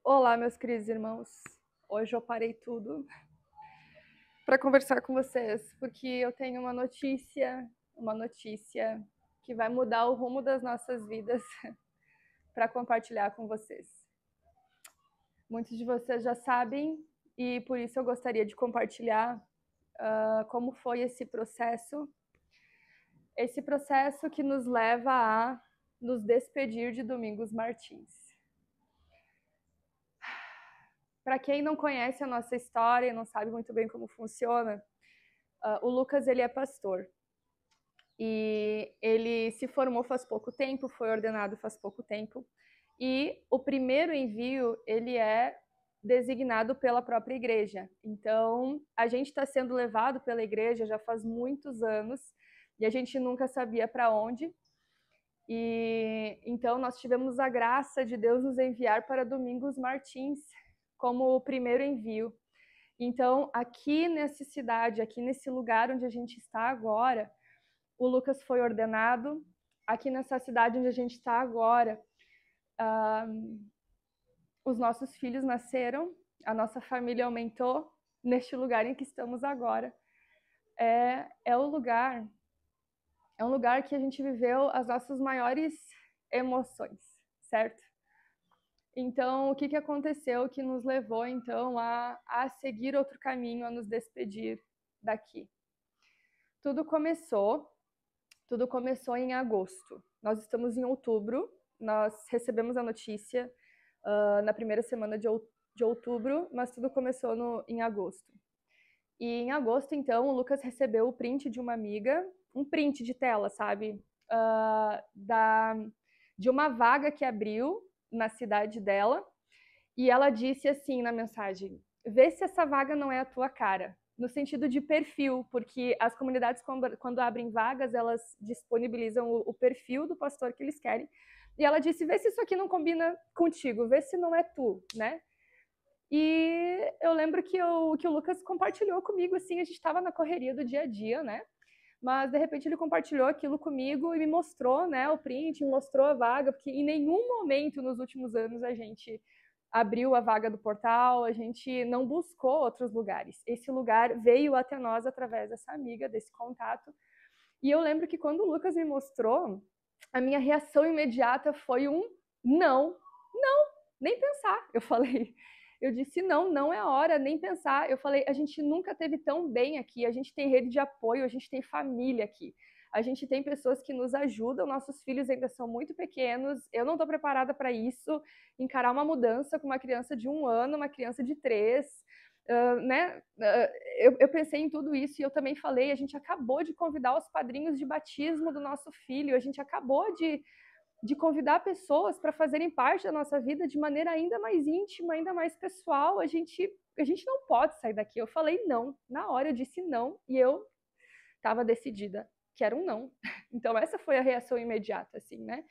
Olá, meus queridos irmãos. Hoje eu parei tudo para conversar com vocês, porque eu tenho uma notícia que vai mudar o rumo das nossas vidas para compartilhar com vocês. Muitos de vocês já sabem e por isso eu gostaria de compartilhar como foi esse processo que nos leva a nos despedir de Domingos Martins. Para quem não conhece a nossa história e não sabe muito bem como funciona, o Lucas ele é pastor e ele se formou faz pouco tempo, foi ordenado faz pouco tempo, e o primeiro envio ele é designado pela própria igreja. Então a gente está sendo levado pela igreja já faz muitos anos e a gente nunca sabia para onde. E então nós tivemos a graça de Deus nos enviar para Domingos Martins como o primeiro envio. Então, aqui nessa cidade, aqui nesse lugar onde a gente está agora, o Lucas foi ordenado. Aqui nessa cidade onde a gente está agora, os nossos filhos nasceram, a nossa família aumentou neste lugar em que estamos agora. É um lugar que a gente viveu as nossas maiores emoções, certo? Então, o que aconteceu que nos levou, então, a seguir outro caminho, a nos despedir daqui? Tudo começou em agosto. Nós estamos em outubro, nós recebemos a notícia na primeira semana de outubro, mas tudo começou em agosto. E em agosto, então, o Lucas recebeu o print de uma amiga, um print de tela, sabe? De uma vaga que abriu na cidade dela, e ela disse assim na mensagem: vê se essa vaga não é a tua cara, no sentido de perfil, porque as comunidades, quando abrem vagas, elas disponibilizam o perfil do pastor que eles querem, e ela disse: vê se isso aqui não combina contigo, vê se não é tu, né? E eu lembro que o Lucas compartilhou comigo, assim, a gente estava na correria do dia a dia, né? Mas, de repente, ele compartilhou aquilo comigo e me mostrou, né, o print, me mostrou a vaga, porque em nenhum momento nos últimos anos a gente abriu a vaga do portal, a gente não buscou outros lugares. Esse lugar veio até nós através dessa amiga, desse contato. E eu lembro que quando o Lucas me mostrou, a minha reação imediata foi um não, nem pensar. Eu disse, não é hora, nem pensar. Eu falei, a gente nunca teve tão bem aqui, a gente tem rede de apoio, a gente tem família aqui. A gente tem pessoas que nos ajudam, nossos filhos ainda são muito pequenos, eu não estou preparada para isso, encarar uma mudança com uma criança de 1 ano, uma criança de 3, né? Eu pensei em tudo isso e eu também falei, a gente acabou de convidar os padrinhos de batismo do nosso filho, a gente acabou de convidar pessoas para fazerem parte da nossa vida de maneira ainda mais íntima, ainda mais pessoal. A gente não pode sair daqui. Eu falei não, na hora eu disse não e eu estava decidida que era um não. Então essa foi a reação imediata, assim, né?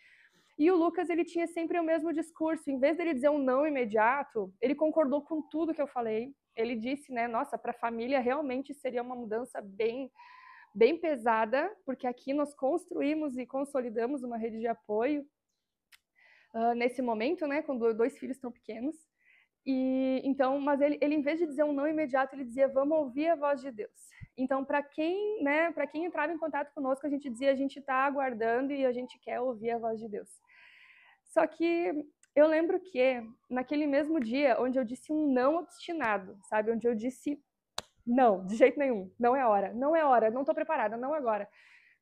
E o Lucas, ele tinha sempre o mesmo discurso. Em vez dele dizer um não imediato, ele concordou com tudo que eu falei. Ele disse, né, nossa, para a família realmente seria uma mudança bem pesada, porque aqui nós construímos e consolidamos uma rede de apoio nesse momento, né, quando 2 filhos tão pequenos. E então, mas ele em vez de dizer um não imediato, ele dizia: "Vamos ouvir a voz de Deus". Então, para quem entrava em contato conosco, a gente dizia: "A gente está aguardando e a gente quer ouvir a voz de Deus". Só que eu lembro que naquele mesmo dia, onde eu disse um não obstinado, sabe, onde eu disse não, de jeito nenhum, não é hora, não estou preparada, não agora.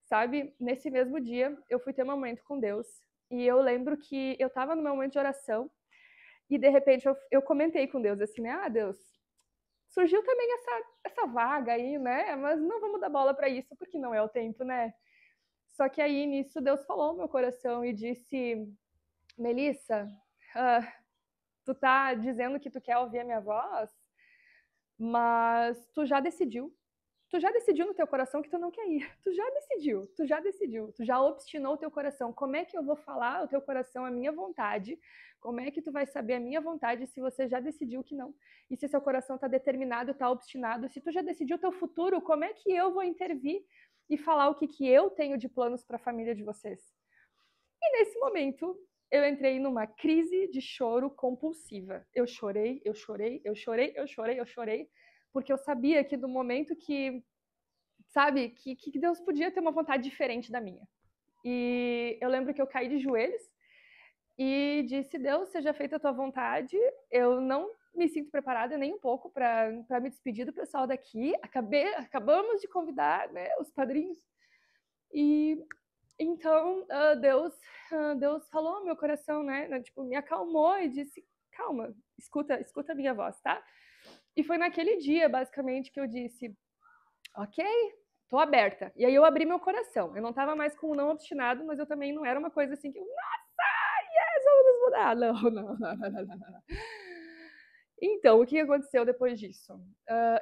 Sabe, nesse mesmo dia, eu fui ter um momento com Deus, e eu lembro que eu estava no meu momento de oração, e de repente eu comentei com Deus assim, né, Deus, surgiu também essa vaga aí, né, mas não vamos dar bola para isso, porque não é o tempo, né? Só que aí, nisso, Deus falou no meu coração e disse, Melissa, tu tá dizendo que tu quer ouvir a minha voz, mas tu já decidiu no teu coração que tu não quer ir. Tu já obstinou o teu coração. Como é que eu vou falar ao teu coração a minha vontade? Como é que tu vai saber a minha vontade se você já decidiu que não? E se seu coração está determinado, está obstinado? Se tu já decidiu o teu futuro, como é que eu vou intervir e falar o que eu tenho de planos para a família de vocês? E nesse momento, eu entrei numa crise de choro compulsiva. Eu chorei, eu chorei, eu chorei, eu chorei, eu chorei, porque eu sabia que no momento que, sabe, que Deus podia ter uma vontade diferente da minha. E eu lembro que eu caí de joelhos e disse: Deus, seja feita a tua vontade. Eu não me sinto preparada nem um pouco para me despedir do pessoal daqui. Acabamos de convidar, né, os padrinhos. E então Deus falou no meu coração, né, tipo, me acalmou e disse: calma, escuta a minha voz, tá? E foi naquele dia, basicamente, que eu disse: ok, tô aberta. E aí eu abri meu coração. Eu não tava mais com o não obstinado, mas eu também não era uma coisa assim que, nossa, yes, vamos mudar. Não. Então, o que aconteceu depois disso?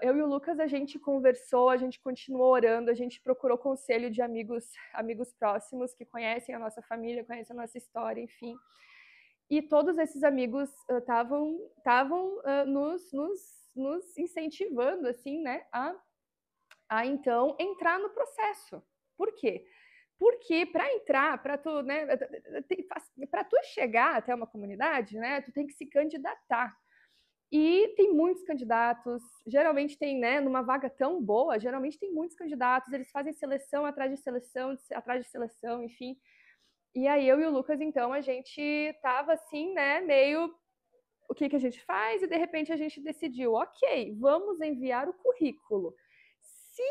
Eu e o Lucas, a gente conversou, a gente continuou orando, a gente procurou conselho de amigos próximos que conhecem a nossa família, conhecem a nossa história, enfim. E todos esses amigos estavam nos incentivando, assim, né, a então entrar no processo. Por quê? Porque para entrar, para tu, né, para tu chegar até uma comunidade, né, tu tem que se candidatar. E tem muitos candidatos, geralmente tem, né, numa vaga tão boa, geralmente tem muitos candidatos, eles fazem seleção atrás de seleção, enfim. E aí eu e o Lucas, então, a gente tava assim, né, meio o que a gente faz? E de repente a gente decidiu, ok, vamos enviar o currículo. Se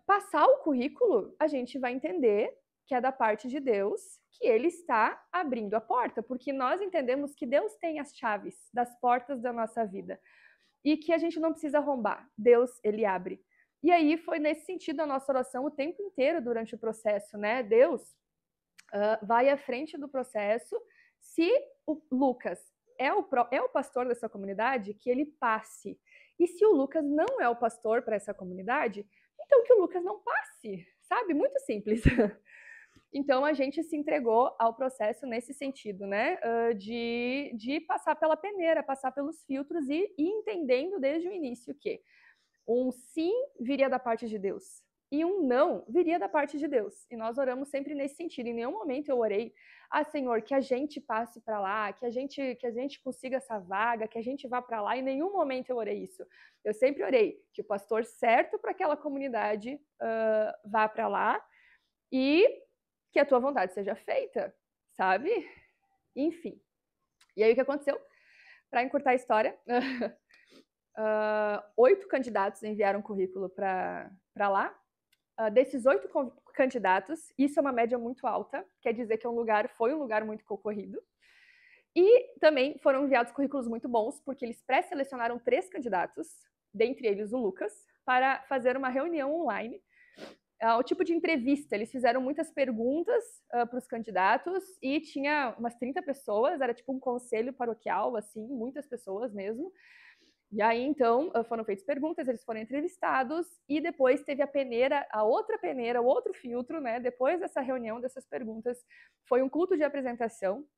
passar o currículo, a gente vai entender que é da parte de Deus, que ele está abrindo a porta, porque nós entendemos que Deus tem as chaves das portas da nossa vida e que a gente não precisa arrombar. Deus, ele abre. E aí foi nesse sentido a nossa oração o tempo inteiro durante o processo, né? Deus vai à frente do processo. Se o Lucas é o pastor dessa comunidade, que ele passe. E se o Lucas não é o pastor para essa comunidade, então que o Lucas não passe, sabe? Muito simples. Então a gente se entregou ao processo nesse sentido, né? De passar pela peneira, passar pelos filtros e entendendo desde o início que um sim viria da parte de Deus e um não viria da parte de Deus. E nós oramos sempre nesse sentido. Em nenhum momento eu orei: ah, Senhor, que a gente passe para lá, que a gente consiga essa vaga, que a gente vá para lá. Em nenhum momento eu orei isso. Eu sempre orei que o pastor certo para aquela comunidade vá para lá e que a tua vontade seja feita, sabe? Enfim. E aí o que aconteceu? Para encurtar a história, 8 candidatos enviaram currículo para lá. Desses 8 candidatos, isso é uma média muito alta, quer dizer que foi um lugar muito concorrido. E também foram enviados currículos muito bons, porque eles pré-selecionaram 3 candidatos, dentre eles o Lucas, para fazer uma reunião online. O tipo de entrevista, eles fizeram muitas perguntas para os candidatos e tinha umas 30 pessoas, era tipo um conselho paroquial, assim, muitas pessoas mesmo. E aí, então, foram feitas perguntas, eles foram entrevistados e depois teve a outra peneira, o outro filtro, né? Depois dessa reunião, dessas perguntas, foi um culto de apresentação.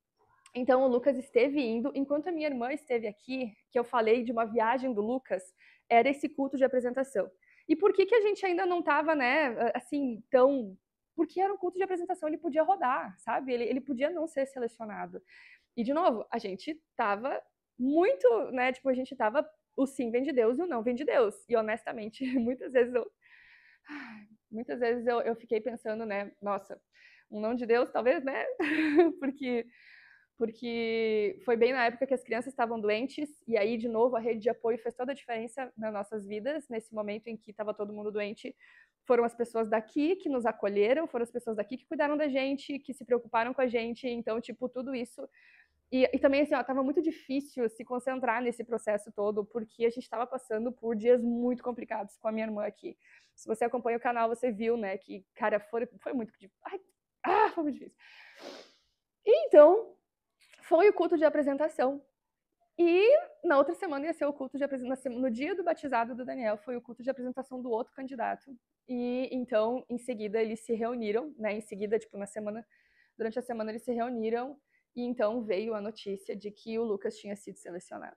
Então, o Lucas esteve indo, enquanto a minha irmã esteve aqui, que eu falei de uma viagem do Lucas, era esse culto de apresentação. E por que a gente ainda não estava, né, assim, tão... Porque era um culto de apresentação, ele podia rodar, sabe? Ele podia não ser selecionado. E, de novo, a gente estava muito, né, tipo, a gente estava... O sim vem de Deus e o não vem de Deus. E, honestamente, muitas vezes eu fiquei pensando, né, nossa, um não de Deus, talvez, né? porque foi bem na época que as crianças estavam doentes, e aí, de novo, a rede de apoio fez toda a diferença nas nossas vidas, nesse momento em que estava todo mundo doente. Foram as pessoas daqui que nos acolheram, foram as pessoas daqui que cuidaram da gente, que se preocuparam com a gente, então, tipo, tudo isso. E também, assim, ó, tava muito difícil se concentrar nesse processo todo, porque a gente estava passando por dias muito complicados com a minha irmã aqui. Se você acompanha o canal, você viu, né, que, cara, foi muito difícil. Foi muito difícil. Então, foi o culto de apresentação. E na outra semana ia ser o culto de apresentação. No dia do batizado do Daniel, foi o culto de apresentação do outro candidato. E então, em seguida, eles se reuniram, né? Em seguida, tipo, durante a semana, eles se reuniram. E então veio a notícia de que o Lucas tinha sido selecionado.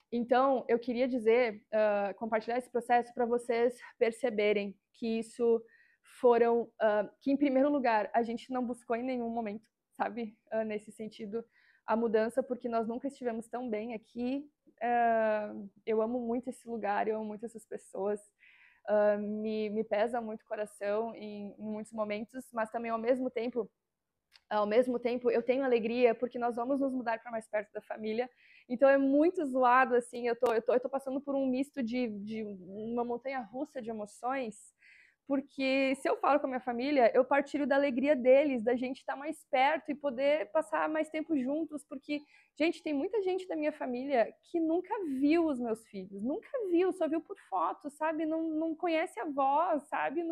Então, eu queria dizer, compartilhar esse processo para vocês perceberem que isso que em primeiro lugar, a gente não buscou em nenhum momento sabe? Nesse sentido, a mudança, porque nós nunca estivemos tão bem aqui. Eu amo muito esse lugar, eu amo muito essas pessoas. Me pesa muito o coração em muitos momentos, mas também ao mesmo tempo eu tenho alegria porque nós vamos nos mudar para mais perto da família. Então é muito zoado, assim, eu tô passando por um misto de uma montanha russa de emoções, porque se eu falo com a minha família, eu partilho da alegria deles, da gente estar mais perto e poder passar mais tempo juntos, porque, gente, tem muita gente da minha família que nunca viu os meus filhos, nunca viu, só viu por foto, sabe? Não conhece a voz, sabe?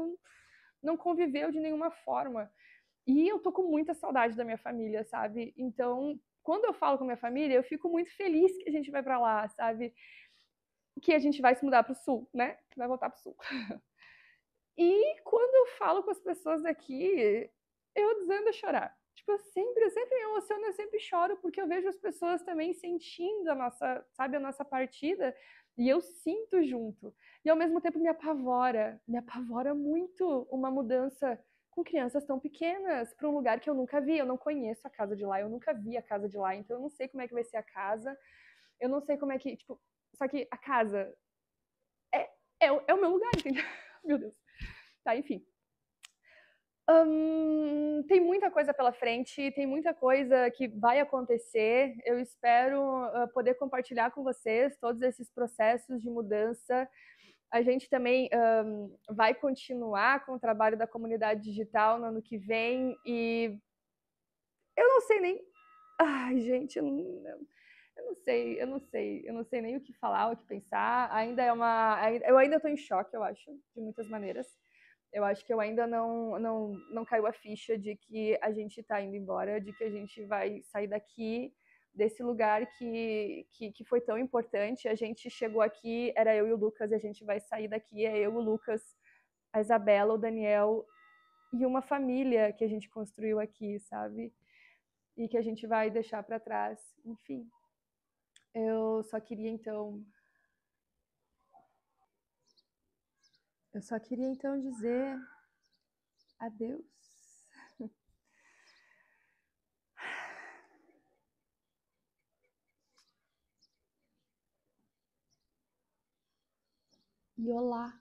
Não conviveu de nenhuma forma. E eu tô com muita saudade da minha família, sabe? Então, quando eu falo com a minha família, eu fico muito feliz que a gente vai para lá, sabe? Que a gente vai se mudar para o sul, né? Vai voltar para o sul. E quando eu falo com as pessoas daqui, eu desando a chorar. Tipo, eu sempre me emociono, eu sempre choro, porque eu vejo as pessoas também sentindo a nossa, sabe, a nossa partida, e eu sinto junto. E ao mesmo tempo me apavora muito uma mudança com crianças tão pequenas para um lugar que eu nunca vi, eu não conheço a casa de lá, eu nunca vi a casa de lá, então eu não sei como é que vai ser a casa, eu não sei como é que, tipo, só que a casa é, é o meu lugar, entendeu? Meu Deus. Tá, enfim. Tem muita coisa pela frente, tem muita coisa que vai acontecer. Eu espero poder compartilhar com vocês todos esses processos de mudança. A gente também vai continuar com o trabalho da comunidade digital no ano que vem e eu não sei nem. Ai, gente, eu não sei nem o que falar, o que pensar. Eu ainda estou em choque, eu acho, de muitas maneiras. Eu acho que eu ainda não caiu a ficha de que a gente está indo embora, de que a gente vai sair daqui, desse lugar que foi tão importante. A gente chegou aqui, era eu e o Lucas, e a gente vai sair daqui, é eu, o Lucas, a Isabela, o Daniel e uma família que a gente construiu aqui, sabe? E que a gente vai deixar para trás. Enfim, eu só queria então. Eu só queria então dizer adeus. E olá.